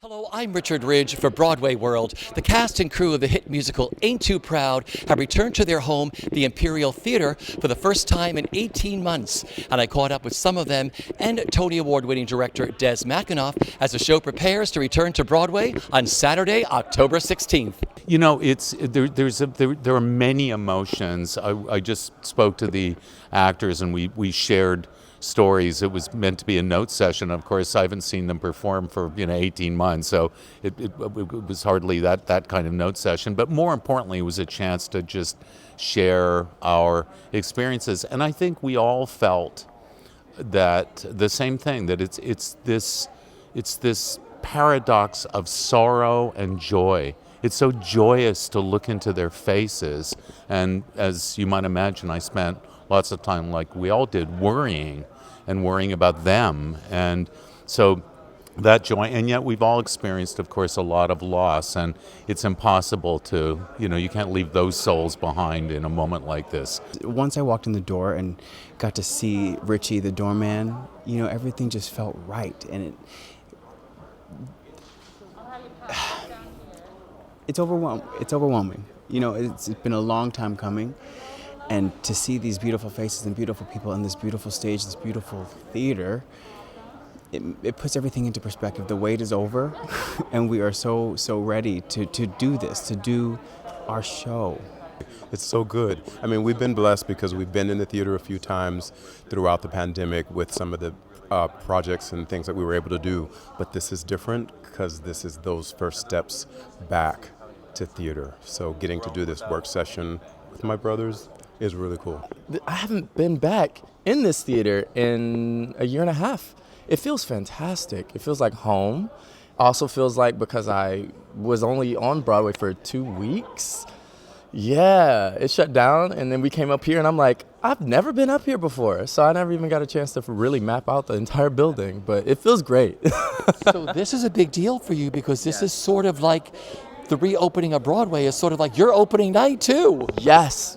Hello, I'm Richard Ridge for Broadway-World. The cast and crew of the hit musical Ain't Too Proud have returned to their home, the Imperial Theatre, for the first time in 18 months. And I caught up with some of them and Tony Award-winning director Des McAnuff as the show prepares to return to Broadway on Saturday, October 16th. You know, there are many emotions. I just spoke to the actors and we shared stories. It was meant to be a note session. Of course, I haven't seen them perform for 18 months, so it was hardly that kind of note session. But more importantly, it was a chance to just share our experiences. And I think we all felt that the same thing, that it's this paradox of sorrow and joy. It's so joyous to look into their faces, and as you might imagine, I spent lots of time, like we all did, worrying about them. And so that joy, and yet we've all experienced, of course, a lot of loss, and it's impossible to, you can't leave those souls behind in a moment like this. Once I walked in the door and got to see Richie, the doorman, everything just felt right. And it's overwhelming. It's been a long time coming. And to see these beautiful faces and beautiful people on this beautiful stage, this beautiful theater, it puts everything into perspective. The wait is over, and we are so ready to do this, to do our show. It's so good. I mean, we've been blessed because we've been in the theater a few times throughout the pandemic with some of the projects and things that we were able to do. But this is different because this is those first steps back to theater. So getting to do this work session with my brothers is really cool. I haven't been back in this theater in a year and a half. It feels fantastic. It feels like home. Also feels like, because I was only on Broadway for 2 weeks, it shut down, and then we came up here, and I'm like, I've never been up here before, so I never even got a chance to really map out the entire building, but it feels great. So this is a big deal for you because this is sort of like the reopening of Broadway is sort of like your opening night too. Yes,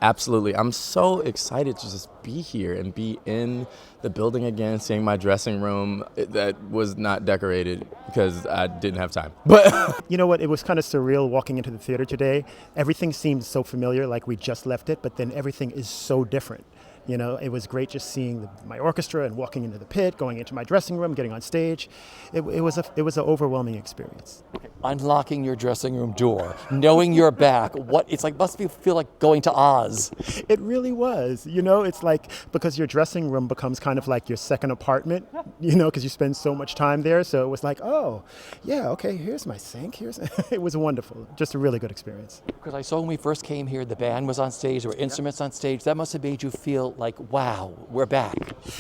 absolutely. I'm so excited to just be here and be in the building again, seeing my dressing room that was not decorated because I didn't have time. But you know what? It was kind of surreal walking into the theater today. Everything seemed so familiar, like we just left it, but then everything is so different. It was great just seeing my orchestra and walking into the pit, going into my dressing room, getting on stage. It was an overwhelming experience. Unlocking your dressing room door, knowing you're back, must feel like going to Oz. It really was. It's like, because your dressing room becomes kind of like your second apartment, because you spend so much time there. So it was like, oh, yeah, okay, here's my sink. It was wonderful. Just a really good experience. Because I saw when we first came here, the band was on stage, there were instruments on stage. That must have made you feel like, wow, we're back.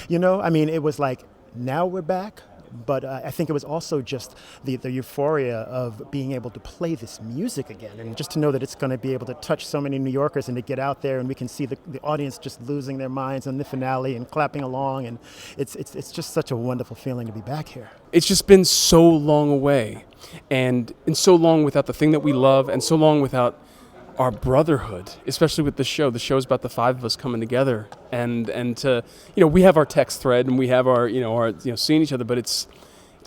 It was like, now we're back. But I think it was also just the euphoria of being able to play this music again, and just to know that it's going to be able to touch so many New Yorkers, and to get out there and we can see the audience just losing their minds on the finale and clapping along, and it's just such a wonderful feeling to be back here. It's just been so long away, and so long without the thing that we love, and so long without our brotherhood, especially with the show. The show's about the five of us coming together, and to, we have our text thread and we have our seeing each other, but it's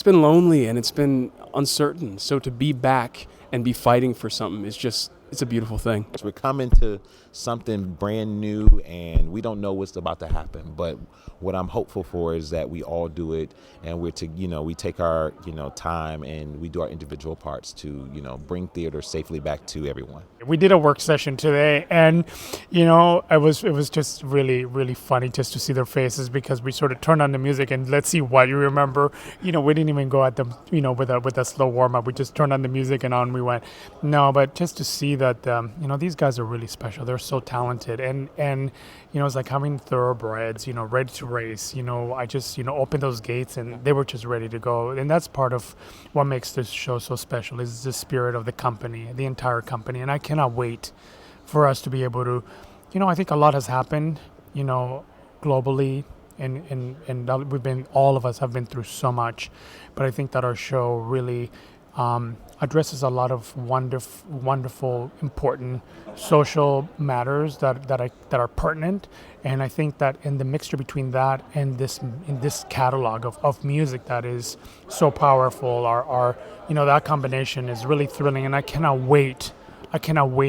been lonely and it's been uncertain. So to be back and be fighting for something it's a beautiful thing. We're coming to something brand new, and we don't know what's about to happen. But what I'm hopeful for is that we all do it, and we take our time and we do our individual parts to bring theater safely back to everyone. We did a work session today, and it was just really, really funny just to see their faces, because we sort of turned on the music and let's see what you remember. We didn't even go at them with a slow warm up. We just turned on the music and on we went. No, but just to see that these guys are really special. They're so talented, and it's like having thoroughbreds, ready to race. I just opened those gates and they were just ready to go. And that's part of what makes this show so special, is the spirit of the company, the entire company. And I cannot wait for us to be able to, I think a lot has happened, globally, and all of us have been through so much, but I think that our show really addresses a lot of wonderful, important social matters that are pertinent. And I think that in the mixture between that and this catalog of music that is so powerful, our that combination is really thrilling. And I cannot wait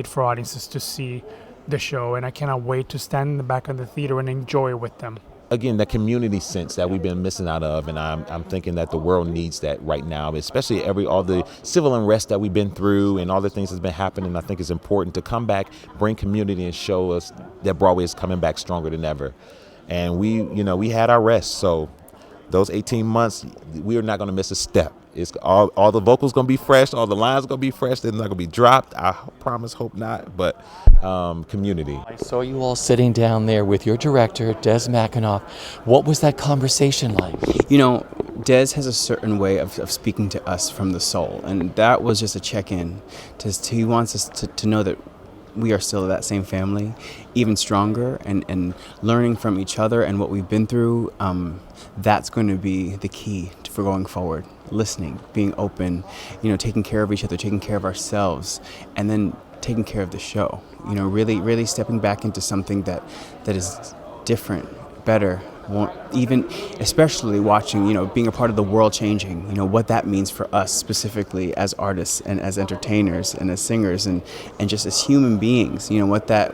for audiences to see the show, and I cannot wait to stand in the back of the theater and enjoy it with them. Again, that community sense that we've been missing out of, and I'm thinking that the world needs that right now, especially all the civil unrest that we've been through and all the things that's been happening. I think it's important to come back, bring community, and show us that Broadway is coming back stronger than ever. And we had our rest, so those 18 months, we are not going to miss a step. It's all the vocals going to be fresh, all the lines going to be fresh. They're not going to be dropped. I promise, hope not. But community. I saw you all sitting down there with your director, Des McAnoff. What was that conversation like? Des has a certain way of speaking to us from the soul, and that was just a check-in. He wants us to know that we are still that same family, even stronger, and learning from each other and what we've been through. That's going to be the key for going forward. Listening, being open, taking care of each other, taking care of ourselves, and then taking care of the show. Really stepping back into something that is different, better. Even especially watching, being a part of the world changing, what that means for us specifically as artists and as entertainers and as singers and just as human beings, what that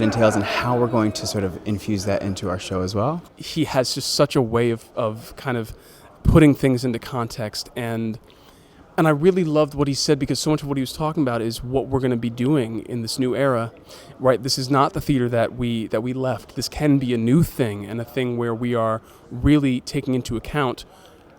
entails and how we're going to sort of infuse that into our show as well. He has just such a way of kind of putting things into context, and I really loved what he said, because so much of what he was talking about is what we're going to be doing in this new era, right? This is not the theater that we left. This can be a new thing, and a thing where we are really taking into account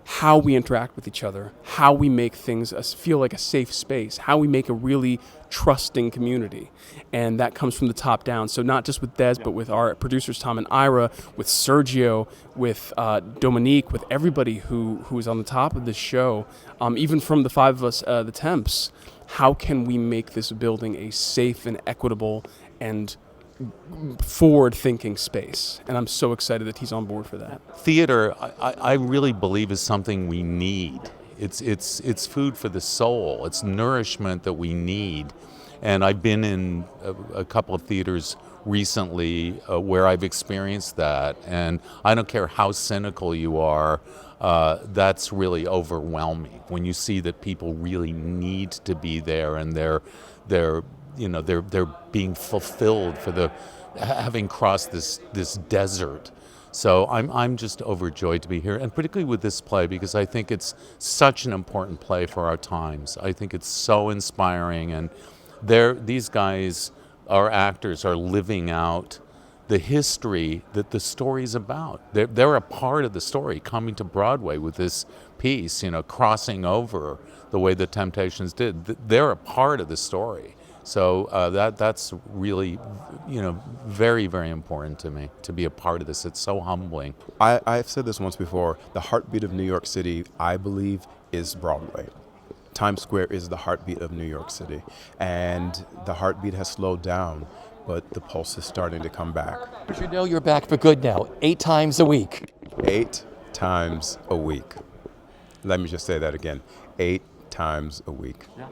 how we interact with each other, how we make things feel like a safe space, how we make a really trusting community. And that comes from the top down. So not just with Des, but with our producers, Tom and Ira, with Sergio, with Dominique, with everybody who is on the top of this show, even from the five of us, the Temps. How can we make this building a safe and equitable and forward-thinking space? And I'm so excited that he's on board for that. Theater, I really believe, is something we need. It's food for the soul. It's nourishment that we need. And I've been in a couple of theaters recently where I've experienced that. And I don't care how cynical you are, that's really overwhelming when you see that people really need to be there, and they're being fulfilled for having crossed this desert. So I'm just overjoyed to be here, and particularly with this play, because I think it's such an important play for our times. I think it's so inspiring, and these guys, our actors, are living out the history that the story's about. They're a part of the story, coming to Broadway with this piece, crossing over the way the Temptations did. They're a part of the story. So that's really, very, very important to me, to be a part of this. It's so humbling. I've said this once before. The heartbeat of New York City, I believe, is Broadway. Times Square is the heartbeat of New York City. And the heartbeat has slowed down, but the pulse is starting to come back. But you're back for good now, 8 times a week. 8 times a week. Let me just say that again. 8 times a week. Yeah.